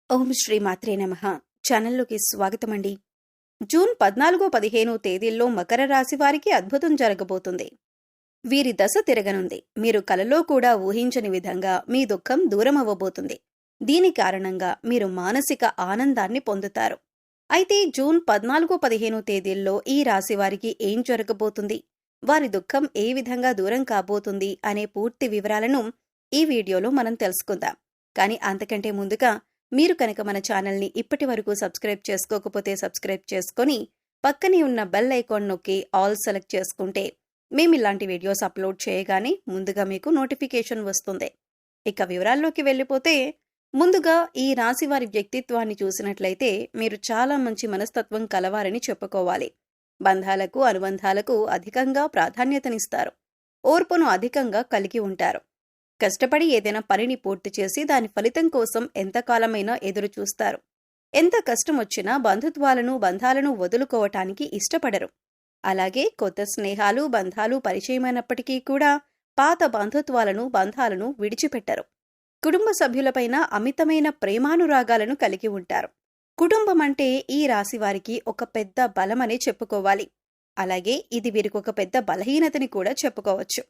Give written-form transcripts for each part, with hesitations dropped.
ఓం శ్రీ మాత్రే నమః. ఛానల్లోకి స్వాగతమండి. జూన్ 14-15 తేదీల్లో మకర రాశి వారికి అద్భుతం జరగబోతుంది. వీరి దశ తిరగనుంది. మీరు కలలో కూడా ఊహించని విధంగా మీ దుఃఖం దూరమవ్వబోతుంది. దీని కారణంగా మీరు మానసిక ఆనందాన్ని పొందుతారు. అయితే జూన్ 14-15 తేదీల్లో ఈ రాశి వారికి ఏం జరగబోతుంది, వారి దుఃఖం ఏ విధంగా దూరం కాబోతుంది అనే పూర్తి వివరాలను ఈ వీడియోలో మనం తెలుసుకుందాం. కానీ అంతకంటే ముందుగా మీరు కనుక మన ఛానల్ని ఇప్పటి వరకు సబ్స్క్రైబ్ చేసుకోకపోతే సబ్స్క్రైబ్ చేసుకొని పక్కనే ఉన్న బెల్ ఐకాన్ నొక్కి ఆల్ సెలెక్ట్ చేసుకుంటే మేము ఇలాంటి వీడియోస్ అప్లోడ్ చేయగానే ముందుగా మీకు నోటిఫికేషన్ వస్తుంది. ఇక వివరాల్లోకి వెళ్ళిపోతే, ముందుగా ఈ రాశి వారి వ్యక్తిత్వాన్ని చూసినట్లయితే మీరు చాలా మంచి మనస్తత్వం కలవారని చెప్పుకోవాలి. బంధాలకు అనుబంధాలకు అధికంగా ప్రాధాన్యతనిస్తారు. ఓర్పును అధికంగా కలిగి ఉంటారు. కష్టపడి ఏదైనా పనిని పూర్తి చేసి దాని ఫలితం కోసం ఎంతకాలమైనా ఎదురు చూస్తారు. ఎంత కష్టం వచ్చినా బంధాలను వదులుకోవటానికి ఇష్టపడరు. అలాగే కొత్త స్నేహాలు బంధాలు పరిచయమైనప్పటికీ కూడా పాత బంధాలను విడిచిపెట్టరు. కుటుంబ సభ్యులపైన అమితమైన ప్రేమానురాగాలను కలిగి ఉంటారు. కుటుంబం అంటే ఈ రాశి వారికి ఒక పెద్ద బలమనే చెప్పుకోవాలి. అలాగే ఇది వీరికి ఒక పెద్ద బలహీనతని కూడా చెప్పుకోవచ్చు.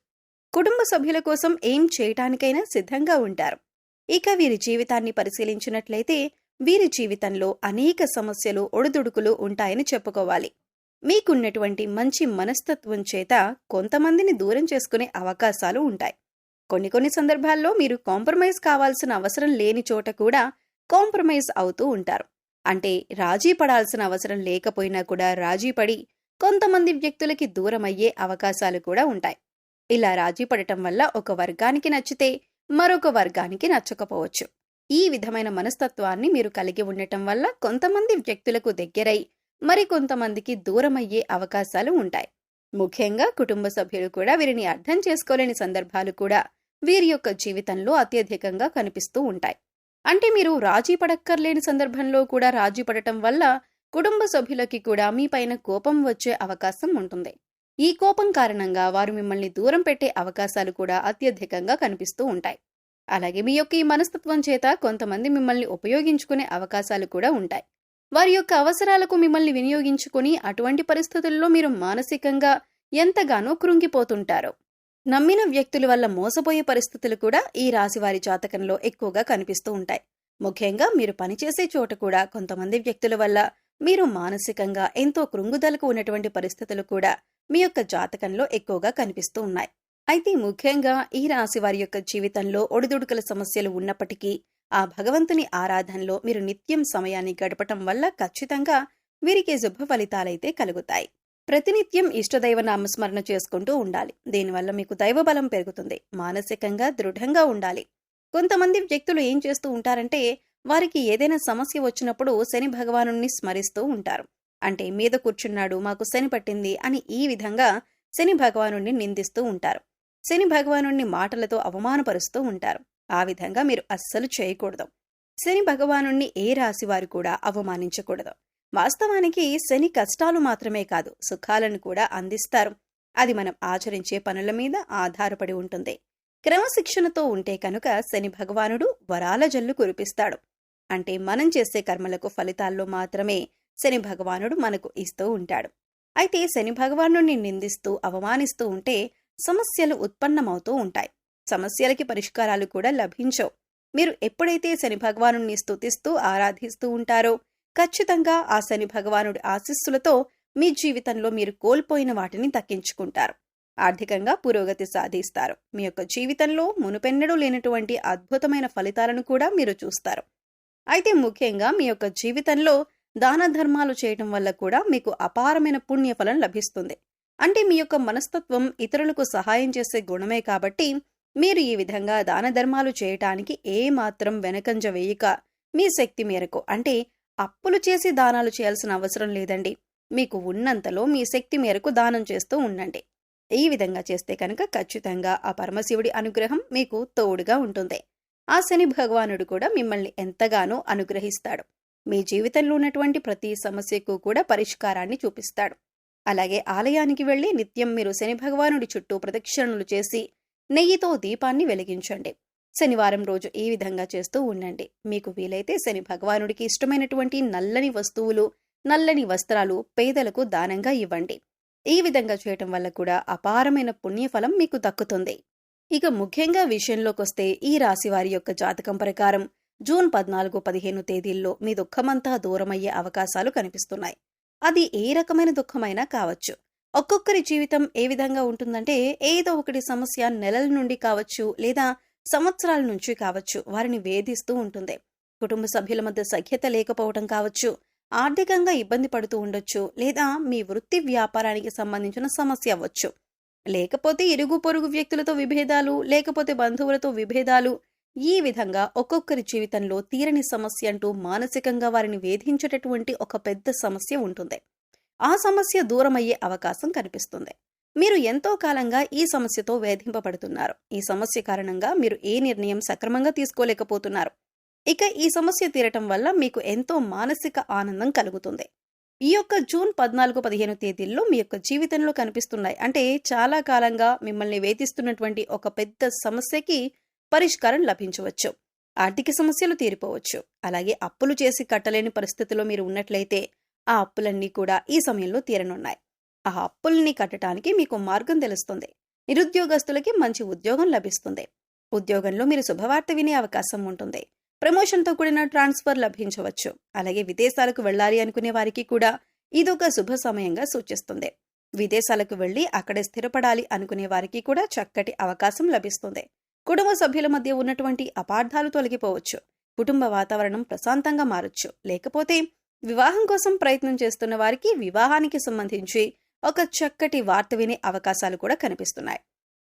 కుటుంబ సభ్యుల కోసం ఏం చేయటానికైనా సిద్ధంగా ఉంటారు. ఇక వీరి జీవితాన్ని పరిశీలించినట్లయితే వీరి జీవితంలో అనేక సమస్యలు ఒడిదుడుకులు ఉంటాయని చెప్పుకోవాలి. మీకున్నటువంటి మంచి మనస్తత్వం చేత కొంతమందిని దూరం చేసుకునే అవకాశాలు ఉంటాయి. కొన్ని సందర్భాల్లో మీరు కాంప్రమైజ్ కావాల్సిన అవసరం లేని చోట కూడా కాంప్రమైజ్ అవుతూ ఉంటారు. అంటే రాజీ పడాల్సిన అవసరం లేకపోయినా కూడా రాజీ పడి కొంతమంది వ్యక్తులకి దూరమయ్యే అవకాశాలు కూడా ఉంటాయి. ఇలా రాజీ పడటం వల్ల ఒక వర్గానికి నచ్చితే మరొక వర్గానికి నచ్చకపోవచ్చు. ఈ విధమైన మనస్తత్వాన్ని మీరు కలిగి ఉండటం వల్ల కొంతమంది వ్యక్తులకు దగ్గరై మరికొంతమందికి దూరమయ్యే అవకాశాలు ఉంటాయి. ముఖ్యంగా కుటుంబ సభ్యులు కూడా వీరిని అర్థం చేసుకోలేని సందర్భాలు కూడా వీరి యొక్క జీవితంలో అత్యధికంగా కనిపిస్తూ ఉంటాయి. అంటే మీరు రాజీ పడక్కర్లేని సందర్భంలో కూడా రాజీ పడటం వల్ల కుటుంబ సభ్యులకి కూడా మీ పైన కోపం వచ్చే అవకాశం ఉంటుంది. ఈ కోపం కారణంగా వారు మిమ్మల్ని దూరం పెట్టే అవకాశాలు కూడా అత్యధికంగా కనిపిస్తూ ఉంటాయి. అలాగే మీ యొక్క ఈ మనస్తత్వం చేత కొంతమంది మిమ్మల్ని ఉపయోగించుకునే అవకాశాలు కూడా ఉంటాయి. వారి యొక్క అవసరాలకు మిమ్మల్ని వినియోగించుకుని అటువంటి పరిస్థితుల్లో మీరు మానసికంగా ఎంతగానో కృంగిపోతుంటారు. నమ్మిన వ్యక్తుల వల్ల మోసపోయే పరిస్థితులు కూడా ఈ రాశివారి జాతకంలో ఎక్కువగా కనిపిస్తూ ఉంటాయి. ముఖ్యంగా మీరు పనిచేసే చోట కూడా కొంతమంది వ్యక్తుల వల్ల మీరు మానసికంగా ఎంతో కృంగుదలకు ఉన్నటువంటి పరిస్థితులు కూడా మీ యొక్క జాతకంలో ఎక్కువగా కనిపిస్తూ ఉన్నాయి. అయితే ముఖ్యంగా ఈ రాశి వారి యొక్క జీవితంలో ఒడిదుడుకుల సమస్యలు ఉన్నప్పటికీ ఆ భగవంతుని ఆరాధనలో మీరు నిత్యం సమయాన్ని గడపటం వల్ల ఖచ్చితంగా వీరికి శుభ ఫలితాలైతే కలుగుతాయి. ప్రతినిత్యం ఇష్టదైవ నామస్మరణ చేసుకుంటూ ఉండాలి. దీనివల్ల మీకు దైవబలం పెరుగుతుంది. మానసికంగా దృఢంగా ఉండాలి. కొంతమంది వ్యక్తులు ఏం చేస్తూ ఉంటారంటే, వారికి ఏదైనా సమస్య వచ్చినప్పుడు శని భగవానుణ్ణి స్మరిస్తూ ఉంటారు. అంటే మీద కూర్చున్నాడు, మాకు శని పట్టింది అని ఈ విధంగా శని భగవానుణ్ణి నిందిస్తూ ఉంటారు. శని భగవానుణ్ణి మాటలతో అవమానపరుస్తూ ఉంటారు. ఆ విధంగా మీరు అస్సలు చేయకూడదు. శని భగవానుణ్ణి ఏ రాశి వారు కూడా అవమానించకూడదు. వాస్తవానికి శని కష్టాలు మాత్రమే కాదు, సుఖాలను కూడా అందిస్తారు. అది మనం ఆచరించే పనుల మీద ఆధారపడి ఉంటుంది. క్రమశిక్షణతో ఉంటే కనుక శని భగవానుడు వరాల జల్లు కురిపిస్తాడు. అంటే మనం చేసే కర్మలకు ఫలితాల్లో మాత్రమే శని భగవానుడు మనకు ఇస్తూ ఉంటాడు. అయితే శని భగవానుడిని నిందిస్తూ అవమానిస్తూ ఉంటే సమస్యలు ఉత్పన్నమవుతూ ఉంటాయి. సమస్యలకి పరిష్కారాలు కూడా లభించవు. మీరు ఎప్పుడైతే శని భగవానుడిని స్తుతిస్తూ ఆరాధిస్తూ ఉంటారో ఖచ్చితంగా ఆ శని భగవానుడి ఆశీస్సులతో మీ జీవితంలో మీరు కోల్పోయిన వాటిని దక్కించుకుంటారు. ఆర్థికంగా పురోగతి సాధిస్తారు. మీ యొక్క జీవితంలో మునుపెన్నడూ లేనటువంటి అద్భుతమైన ఫలితాలను కూడా మీరు చూస్తారు. అయితే ముఖ్యంగా మీ యొక్క జీవితంలో దాన ధర్మాలు చేయటం వల్ల కూడా మీకు అపారమైన పుణ్యఫలం లభిస్తుంది. అంటే మీ యొక్క మనస్తత్వం ఇతరులకు సహాయం చేసే గుణమే కాబట్టి మీరు ఈ విధంగా దాన ధర్మాలు చేయటానికి ఏమాత్రం వెనకంజ వేయక మీ శక్తి మేరకు, అంటే అప్పులు చేసి దానాలు చేయాల్సిన అవసరం లేదండి. మీకు ఉన్నంతలో మీ శక్తి మేరకు దానం చేస్తూ ఉండండి. ఈ విధంగా చేస్తే కనుక ఖచ్చితంగా ఆ పరమశివుడి అనుగ్రహం మీకు తోడుగా ఉంటుంది. ఆ శని భగవానుడు కూడా మిమ్మల్ని ఎంతగానో అనుగ్రహిస్తాడు. మీ జీవితంలో ఉన్నటువంటి ప్రతి సమస్యకు కూడా పరిష్కారాన్ని చూపిస్తాడు. అలాగే ఆలయానికి వెళ్లి నిత్యం మీరు శని భగవానుడి చుట్టూ ప్రదక్షిణలు చేసి నెయ్యితో దీపాన్ని వెలిగించండి. శనివారం రోజు ఈ విధంగా చేస్తూ ఉండండి. మీకు వీలైతే శని భగవానుడికి ఇష్టమైనటువంటి నల్లని వస్తువులు, నల్లని వస్త్రాలు పేదలకు దానంగా ఇవ్వండి. ఈ విధంగా చేయటం వల్ల కూడా అపారమైన పుణ్యఫలం మీకు దక్కుతుంది. ఇక ముఖ్యంగా విషయంలోకొస్తే ఈ రాశివారి యొక్క జాతకం ప్రకారం జూన్ 14-15 తేదీల్లో మీ దుఃఖమంతా దూరమయ్యే అవకాశాలు కనిపిస్తున్నాయి. అది ఏ రకమైన దుఃఖమైనా కావచ్చు. ఒక్కొక్కరి జీవితం ఏ విధంగా ఉంటుందంటే ఏదో ఒకటి సమస్య నెలల నుండి కావచ్చు లేదా సంవత్సరాల నుంచి కావచ్చు వారిని వేధిస్తూ ఉంటుంది. కుటుంబ సభ్యుల మధ్య సఖ్యత లేకపోవటం కావచ్చు, ఆర్థికంగా ఇబ్బంది పడుతూ ఉండొచ్చు, లేదా మీ వృత్తి వ్యాపారానికి సంబంధించిన సమస్య అవ్వచ్చు, లేకపోతే ఇరుగు పొరుగు వ్యక్తులతో విభేదాలు, లేకపోతే బంధువులతో విభేదాలు. ఈ విధంగా ఒక్కొక్కరి జీవితంలో తీరని సమస్య అంటూ మానసికంగా వారిని వేధించేటటువంటి ఒక పెద్ద సమస్య ఉంటుంది. ఆ సమస్య దూరమయ్యే అవకాశం కనిపిస్తుంది. మీరు ఎంతో కాలంగా ఈ సమస్యతో వేధింపబడుతున్నారు. ఈ సమస్య కారణంగా మీరు ఏ నిర్ణయం సక్రమంగా తీసుకోలేకపోతున్నారు. ఇక ఈ సమస్య తీరటం వల్ల మీకు ఎంతో మానసిక ఆనందం కలుగుతుంది. ఈ యొక్క జూన్ 14-15 తేదీల్లో మీ యొక్క జీవితంలో కనిపిస్తున్నాయి. అంటే చాలా కాలంగా మిమ్మల్ని వేధిస్తున్నటువంటి ఒక పెద్ద సమస్యకి పరిష్కారం లభించవచ్చు. ఆర్థిక సమస్యలు తీరిపోవచ్చు. అలాగే అప్పులు చేసి కట్టలేని పరిస్థితిలో మీరు ఉన్నట్లయితే ఆ అప్పులన్నీ కూడా ఈ సమయంలో తీరనున్నాయి. ఆ అప్పుల్ని కట్టడానికి మీకు మార్గం తెలుస్తుంది. నిరుద్యోగస్తులకి మంచి ఉద్యోగం లభిస్తుంది. ఉద్యోగంలో మీరు శుభవార్త వినే అవకాశం ఉంటుంది. ప్రమోషన్తో కూడిన ట్రాన్స్ఫర్ లభించవచ్చు. అలాగే విదేశాలకు వెళ్లాలి అనుకునే వారికి కూడా ఇదొక శుభ సమయంగా సూచిస్తుంది. విదేశాలకు వెళ్లి అక్కడే స్థిరపడాలి అనుకునే వారికి కూడా చక్కటి అవకాశం లభిస్తుంది. కుటుంబ సభ్యుల మధ్య ఉన్నటువంటి అపార్థాలు తొలగిపోవచ్చు. కుటుంబ వాతావరణం ప్రశాంతంగా మారొచ్చు. లేకపోతే వివాహం కోసం ప్రయత్నం చేస్తున్న వారికి వివాహానికి సంబంధించి ఒక చక్కటి వార్త వినే అవకాశాలు కూడా కనిపిస్తున్నాయి.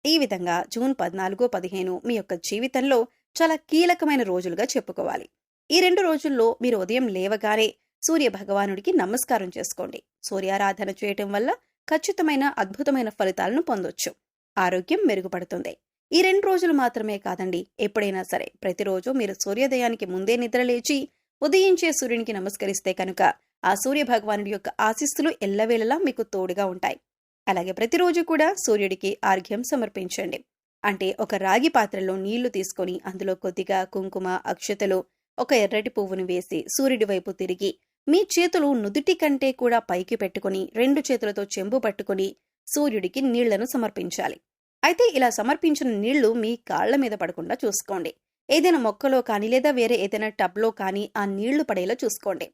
ఈ విధంగా జూన్ 14-15 మీ యొక్క జీవితంలో చాలా కీలకమైన రోజులుగా చెప్పుకోవాలి. ఈ 2 రోజుల్లో మీరు ఉదయం లేవగానే సూర్య భగవానుడికి నమస్కారం చేసుకోండి. సూర్యారాధన చేయటం వల్ల ఖచ్చితమైన అద్భుతమైన ఫలితాలను పొందొచ్చు. ఆరోగ్యం మెరుగుపడుతుంది. ఈ 2 రోజులు మాత్రమే కాదండి, ఎప్పుడైనా సరే ప్రతిరోజు మీరు సూర్యోదయానికి ముందే నిద్రలేచి ఉదయించే సూర్యునికి నమస్కరిస్తే కనుక ఆ సూర్య భగవానుడి యొక్క ఆశీస్సులు ఎల్లవేళలా మీకు తోడుగా ఉంటాయి. అలాగే ప్రతిరోజు కూడా సూర్యుడికి ఆర్ఘ్యం సమర్పించండి. అంటే ఒక రాగి పాత్రలో నీళ్లు తీసుకొని అందులో కొద్దిగా కుంకుమ, అక్షతలు, ఒక ఎర్రటి పువ్వును వేసి సూర్యుడి వైపు తిరిగి మీ చేతులు నుదుటి కంటే కూడా పైకి పెట్టుకుని 2 చేతులతో చెంబు పట్టుకుని సూర్యుడికి నీళ్లను సమర్పించాలి. అయితే ఇలా సమర్పించిన నీళ్లు మీ కాళ్ల మీద పడకుండా చూసుకోండి. ఏదైనా మొక్కలో కానీ లేదా వేరే ఏదైనా టబ్లో కానీ ఆ నీళ్లు పడేలా చూసుకోండి.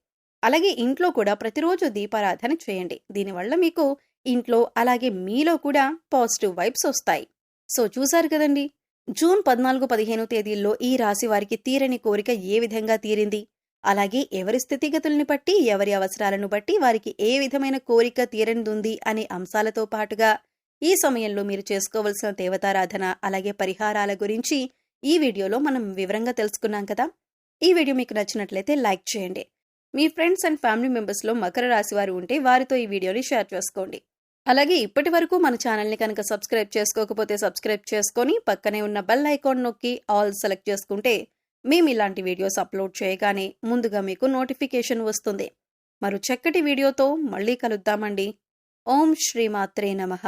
అలాగే ఇంట్లో కూడా ప్రతిరోజు దీపారాధన చేయండి. దీనివల్ల మీకు ఇంట్లో అలాగే మీలో కూడా పాజిటివ్ వైబ్స్ వస్తాయి. సో చూసారు కదండి, జూన్ 14-15 తేదీల్లో ఈ రాశి వారికి తీరని కోరిక ఏ విధంగా తీరింది, అలాగే ఎవరి స్థితిగతుల్ని బట్టి, ఎవరి అవసరాలను బట్టి వారికి ఏ విధమైన కోరిక తీరనిదుంది అనే అంశాలతో పాటుగా ఈ సమయంలో మీరు చేసుకోవలసిన దేవతారాధన అలాగే పరిహారాల గురించి ఈ వీడియోలో మనం వివరంగా తెలుసుకున్నాం కదా. ఈ వీడియో మీకు నచ్చినట్లయితే లైక్ చేయండి. మీ ఫ్రెండ్స్ అండ్ ఫ్యామిలీ మెంబర్స్లో మకర రాశి వారు ఉంటే వారితో ఈ వీడియోని షేర్ చేసుకోండి. అలాగే ఇప్పటి వరకు మన ఛానల్ని కనుక సబ్స్క్రైబ్ చేసుకోకపోతే సబ్స్క్రైబ్ చేసుకొని పక్కనే ఉన్న బెల్ ఐకాన్ నొక్కి ఆల్ సెలెక్ట్ చేసుకుంటే మేము ఇలాంటి వీడియోస్ అప్లోడ్ చేయగానే ముందుగా మీకు నోటిఫికేషన్ వస్తుంది. మరో చక్కటి వీడియోతో మళ్ళీ కలుద్దామండి. ఓం శ్రీమాత్రే నమః.